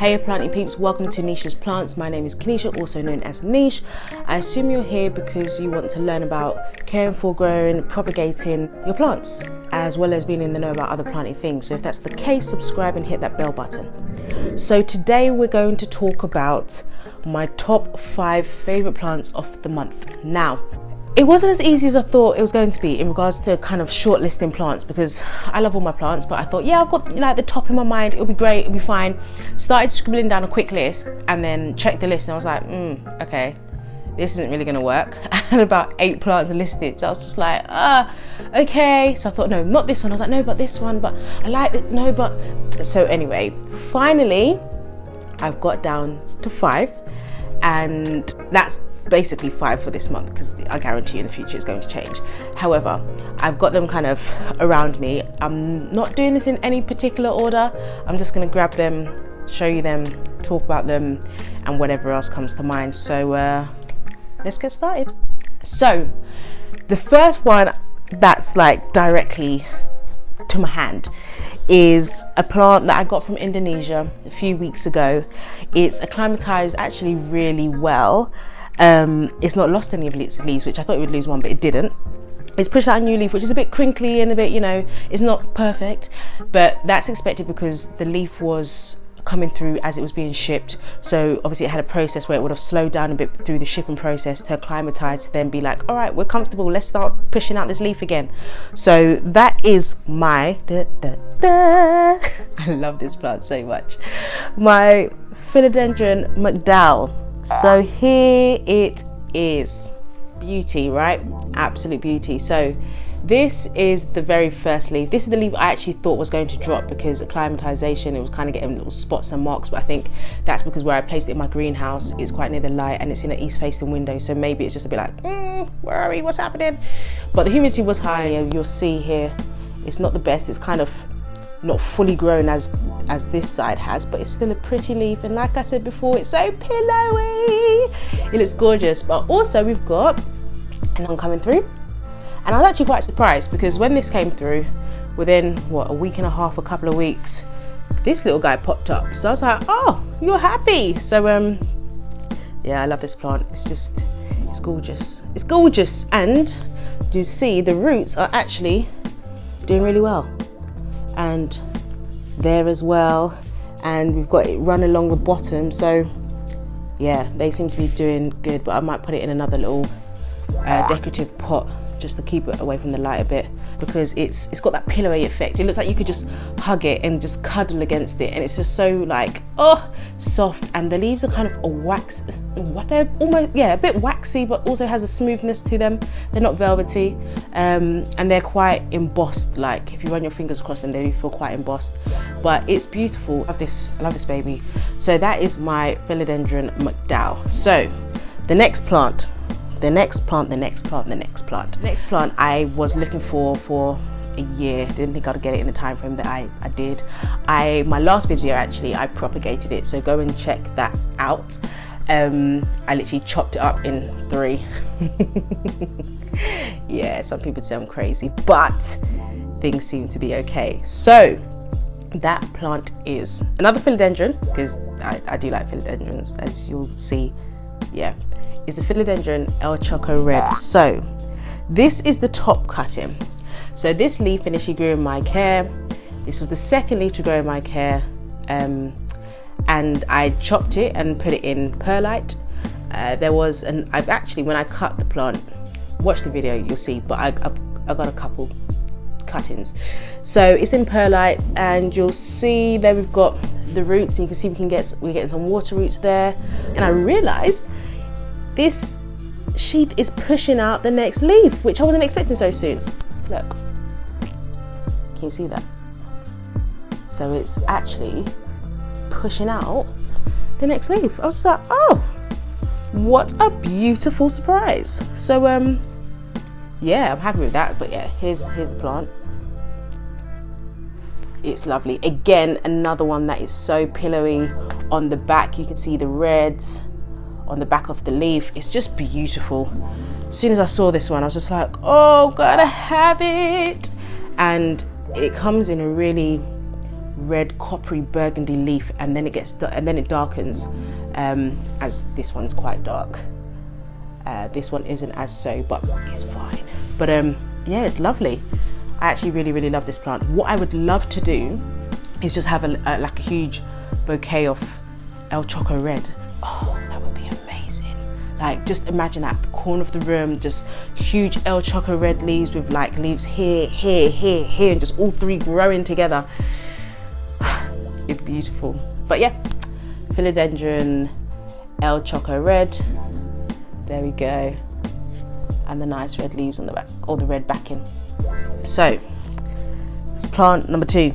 Hey planty peeps, welcome to Nichés Plants. My name is Kenisha, also known as Niche. I assume you're here because you want to learn about caring for, growing, propagating your plants, as well as being in the know about other planty things. So if that's the case, subscribe and hit that bell button. So today we're going to talk about my top 5 favorite plants of the month. Now, it wasn't as easy as I thought it was going to be in regards to kind of shortlisting plants, because I love all my plants, but I thought, yeah, I've got at the top in my mind, it'll be great, it'll be fine. Started scribbling down a quick list and then checked the list and I was like, okay, this isn't really gonna work. I had about 8 plants listed, so I was just like, okay. So I thought, no, not this one. I was like, no, but this one, but I like it, no, but. So anyway, finally, I've got down to 5, and that's basically 5 for this month, because I guarantee in the future it's going to change. However, I've got them kind of around me. I'm not doing this in any particular order. I'm just going to grab them, show you them, talk about them, and whatever else comes to mind. So let's get started. So the first one that's like directly to my hand is a plant that I got from Indonesia a few weeks ago. It's acclimatized actually really well. It's not lost any of its leaves, which I thought it would lose one, but it didn't. It's pushed out a new leaf, which is a bit crinkly and a bit, it's not perfect, but that's expected because the leaf was coming through as it was being shipped. So obviously it had a process where it would have slowed down a bit through the shipping process to acclimatize, to then be like, all right, we're comfortable, let's start pushing out this leaf again. So that is my I love this plant so much, my Philodendron McDowell. So here it is. Beauty, right? Absolute beauty. So this is the very first leaf. This is the leaf I actually thought was going to drop because acclimatization, it was kind of getting little spots and marks, but I think that's because where I placed it in my greenhouse, it's quite near the light and it's in an east facing window, so maybe it's just a bit like, where are we, what's happening? But the humidity was high, as you'll see here. It's not the best. It's kind of not fully grown as this side has, but it's still a pretty leaf, and like I said before, it's so pillowy. It looks gorgeous. But also we've got an oncoming through, and I was actually quite surprised because when this came through, within a week and a half, a couple of weeks, this little guy popped up. So I was like, oh, you're happy. So yeah, I love this plant. It's gorgeous. It's gorgeous, and you see the roots are actually doing really well, and there as well, and we've got it run along the bottom, so yeah, they seem to be doing good. But I might put it in another little decorative pot just to keep it away from the light a bit, because it's got that pillowy effect. It looks like you could just hug it and just cuddle against it, and it's just so like, soft. And the leaves are kind of they're almost, a bit waxy, but also has a smoothness to them. They're not velvety, and they're quite embossed. Like if you run your fingers across them, they feel quite embossed, but it's beautiful. I love this baby. So that is my Philodendron McDowell. So the next plant I was looking for a year. Didn't think I'd get it in the time frame that I did. My last video, actually, I propagated it, so go and check that out. I literally chopped it up in 3. Yeah, some people say I'm crazy, but things seem to be okay. So that plant is another philodendron, because I do like philodendrons, as you'll see. Yeah, is a Philodendron El Choco Red. So this is the top cutting. So this leaf initially grew in my care. This was the second leaf to grow in my care, and I chopped it and put it in perlite. I've actually, when I cut the plant, watch the video, you'll see, but I got a couple cuttings. So it's in perlite, and you'll see there we've got the roots, and you can see we're getting some water roots there. And I realized this sheet is pushing out the next leaf, which I wasn't expecting so soon. Look, can you see that? So it's actually pushing out the next leaf. I was just like, oh, what a beautiful surprise. So yeah, I'm happy with that. But yeah, here's the plant. It's lovely. Again, another one that is so pillowy. On the back you can see the reds on the back of the leaf. It's just beautiful. As soon as I saw this one, I was just like, oh, gotta have it. And it comes in a really red coppery burgundy leaf, and then it darkens, as this one's quite dark. This one isn't as so, but it's fine. But yeah, it's lovely. I actually really love this plant. What I would love to do is just have like a huge bouquet of El Choco Red. Oh, that would be amazing. Like, just imagine that corner of the room, just huge El Choco Red leaves with like leaves here, and just all three growing together. It's beautiful. But yeah, Philodendron El Choco Red. There we go. And the nice red leaves on the back, or the red backing. So, it's plant number 2.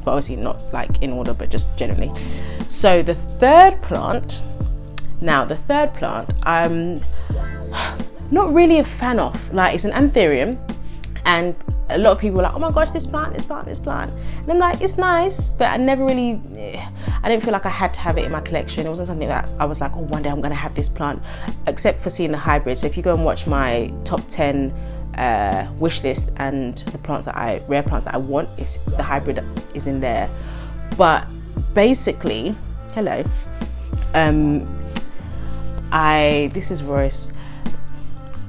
But obviously not like in order, but just generally. So the third plant, I'm not really a fan of. Like, it's an Ampherium, and a lot of people are like, oh my gosh, this plant. And I'm like, it's nice, but I didn't feel like I had to have it in my collection. It wasn't something that I was like, oh, one day I'm gonna have this plant, except for seeing the hybrid. So if you go and watch my top 10 wish list, and the rare plants that I want, is the hybrid is in there. But basically, hello, this is Royce.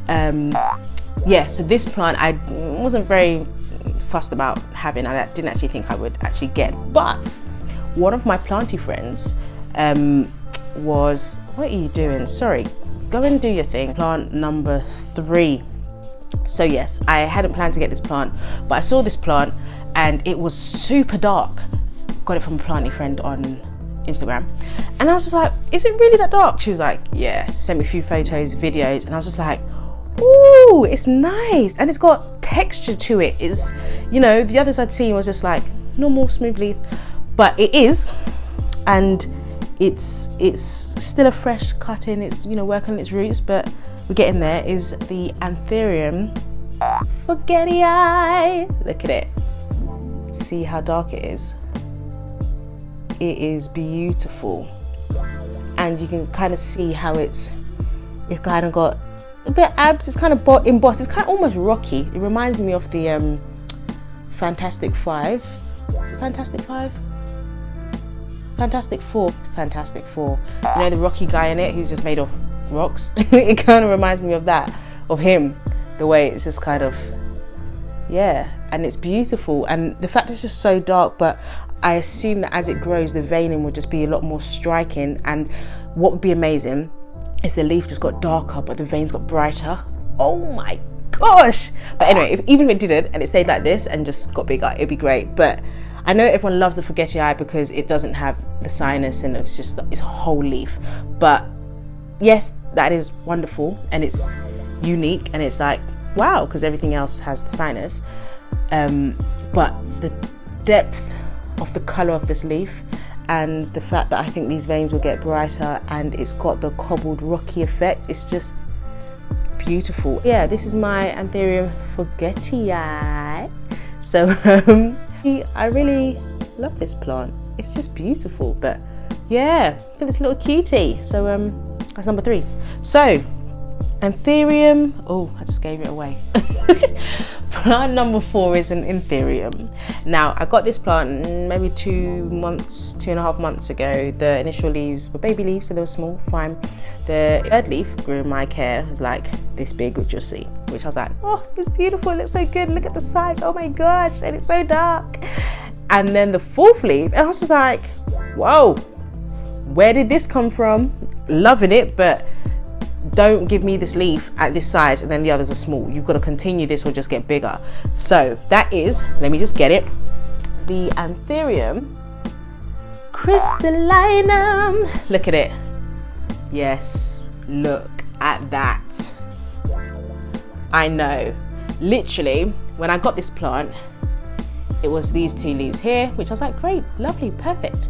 Yeah, so this plant I wasn't very fussed about having. I didn't actually think I would actually get, but one of my planty friends was, what are you doing? Sorry, go and do your thing. Plant number 3. So yes, I hadn't planned to get this plant, but I saw this plant and it was super dark. Got it from a planty friend on Instagram, and I was just like, is it really that dark? She was like, yeah. Sent me a few photos, videos, and I was just like, ooh, it's nice, and it's got texture to it. It's, you know, the others I'd seen was just like normal smooth leaf, but it is, and it's still a fresh cutting. It's, you know, working on its roots, but we're getting there. Is the Aetherium Forgetty Eye. Look at it. See how dark it is. It is beautiful, and you can kind of see how it's kind of got a bit of abs. It's kind of embossed. It's kind of almost rocky. It reminds me of the Fantastic Five. Is it Fantastic Five? Fantastic Four. Fantastic Four. You know, the rocky guy in it who's just made of rocks. It kind of reminds me of that, of him. The way it's just kind of, yeah, and it's beautiful. And the fact it's just so dark, but I assume that as it grows, the veining will just be a lot more striking. And what would be amazing is the leaf just got darker, but the veins got brighter. Oh my gosh! But anyway, even if it didn't and it stayed like this and just got bigger, it'd be great. But I know everyone loves the Forgetty Eye because it doesn't have the sinus and it's just it's a whole leaf. But yes, that is wonderful and it's unique and it's like, wow, because everything else has the sinus. But the depth of the colour of this leaf and the fact that I think these veins will get brighter and it's got the cobbled rocky effect, it's just beautiful. Yeah, this is my Aetherium Forgetty Eye. So I really love this plant. It's just beautiful. But yeah, look at this little cutie. So that's number 3. So Aetherium, oh, I just gave it away. Plant number 4 is an Aetherium. Now, I got this plant maybe 2.5 months ago. The initial leaves were baby leaves, so they were small, fine. The third leaf grew in my care. It was like this big, which you'll see, which I was like, oh, it's beautiful, it looks so good, look at the size, oh my gosh, and it's so dark. And then the 4th leaf, and I was just like, whoa, where did this come from? Loving it, but don't give me this leaf at this size and then the others are small. You've got to continue this or just get bigger. So that is, let me just get it, the Ampherium crystalline. Look at it. Yes, look at that. I know, literally when I got this plant it was these 2 leaves here, which I was like, great, lovely, perfect.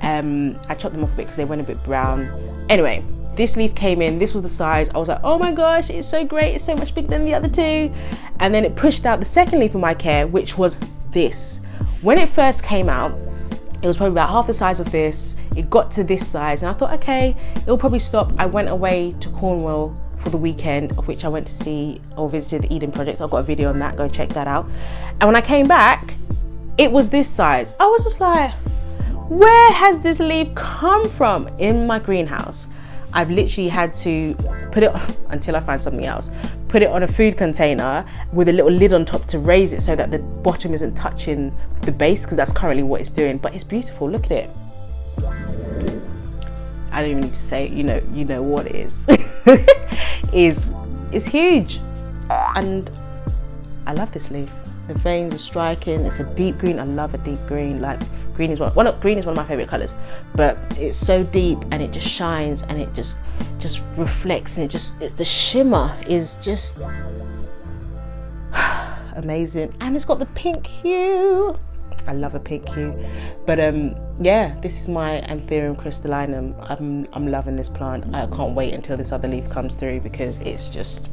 I chopped them off a bit because they went a bit brown. Anyway, this leaf came in, this was the size. I was like, oh my gosh, it's so great, it's so much bigger than the other 2. And then it pushed out the 2nd leaf in my care, which was this. When it first came out, it was probably about half the size of this. It got to this size and I thought, okay, it'll probably stop. I went away to Cornwall for the weekend, of which I went to see or visited the Eden Project. I've got a video on that, go check that out. And when I came back, it was this size. I was just like, where has this leaf come from in my greenhouse? I've literally had to put it on, until I find something else, put it on a food container with a little lid on top to raise it so that the bottom isn't touching the base, because that's currently what it's doing. But it's beautiful, look at it. I don't even need to say it, you know what it is. It's huge. And I love this leaf. The veins are striking. It's a deep green. I love a deep green. Like green is green is one of my favorite colors, but it's so deep and it just shines and it just reflects, and it's the shimmer is just amazing. And it's got the pink hue. I love a pink hue. But yeah, this is my Ampherium crystalline. I'm loving this plant. I can't wait until this other leaf comes through, because it's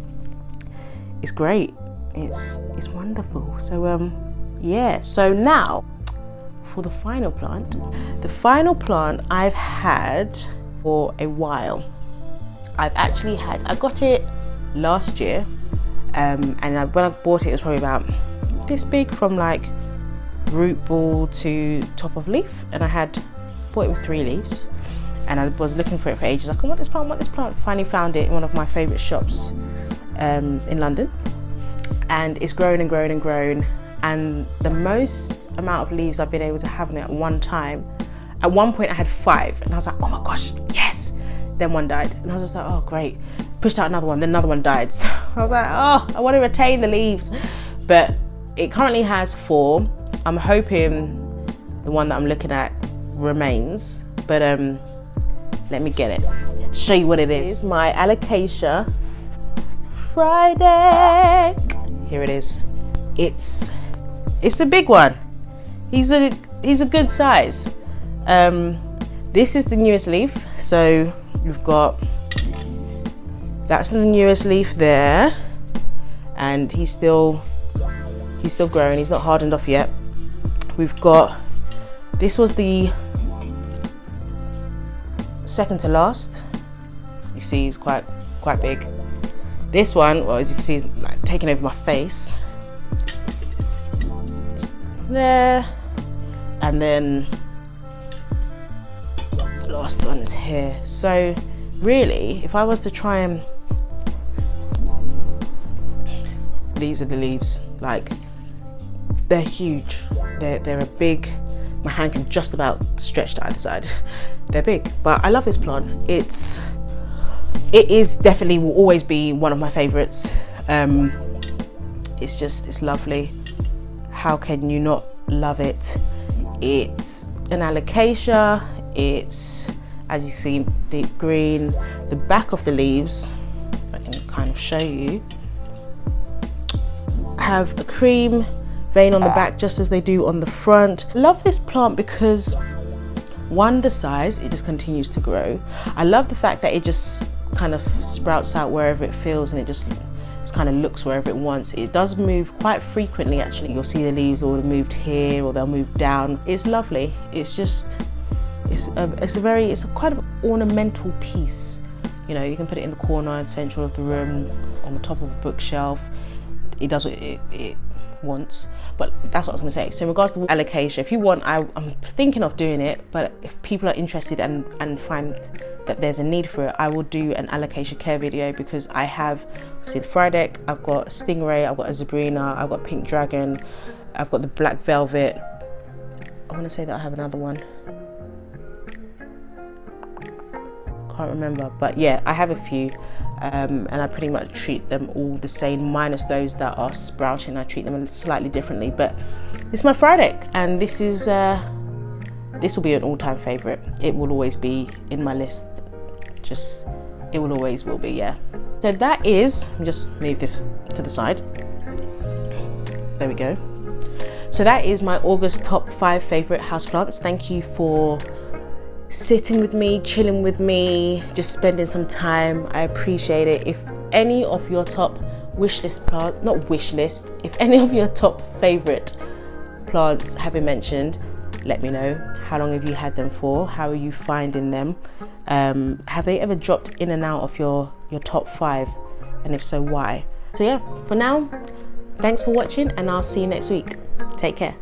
great. It's wonderful. So yeah, so now for the final plant. The final plant I've had for a while. I got it last year, and when I bought it, it was probably about this big, from like root ball to top of leaf, and I bought it with 3 leaves, and I was looking for it for ages. Like, I want this plant. Finally found it in one of my favorite shops in London, and it's grown and grown and grown. And the most amount of leaves I've been able to have on it at one time, at one point I had 5, and I was like, oh my gosh, yes. Then one died, and I was just like, oh great. Pushed out another one, then another one died. So I was like, oh, I want to retain the leaves. But it currently has 4. I'm hoping the one that I'm looking at remains, but let me get it, show you what it is. It's my allocation Friday. Here it is. It's a big one. He's a good size. This is the newest leaf. So you've got, that's the newest leaf there, and he's still growing. He's not hardened off yet. We've got, this was the second to last. You see, he's quite big. This one, well, as you can see, is like taking over my face. It's there, and then the last one is here. So really, if I was to try and, these are the leaves. Like, they're huge. They're a big, my hand can just about stretch to either side. They're big, but I love this plant. It is definitely, will always be one of my favorites. It's lovely. How can you not love it? It's an alocasia. It's, as you see, deep green. The back of the leaves, if I can kind of show you, have a cream vein on the back, just as they do on the front. I love this plant because, one, the size, it just continues to grow. I love the fact that it just kind of sprouts out wherever it feels, and it just kind of looks wherever it wants. It does move quite frequently, actually. You'll see the leaves all moved here, or they'll move down. It's lovely. It's just, it's quite an ornamental piece. You know, you can put it in the corner and central of the room, on the top of a bookshelf. It does what it wants. But that's what I was going to say. So in regards to allocation, if you want, I'm thinking of doing it, but if people are interested and find that there's a need for it, I will do an allocation care video, because I have obviously the Frydek, I've got a Stingray, I've got a Zabrina, I've got Pink Dragon, I've got the Black Velvet. I want to say that I have another one. Can't remember, but yeah, I have a few. And I pretty much treat them all the same, minus those that are sprouting. I treat them slightly differently, but this is my Frydek, and this will be an all-time favorite. It will always be in my list. It will always will be, yeah. So that is, let me just move this to the side. There we go. So that is my August top 5 favorite houseplants. Thank you for sitting with me, chilling with me, just spending some time. I appreciate it. If any of your top wishlist plants, not wish list, if any of your top favorite plants have been mentioned, let me know. How long have you had them for? How are you finding them? Have they ever dropped in and out of your top 5? And if so, why? So yeah, for now, thanks for watching, and I'll see you next week. Take care.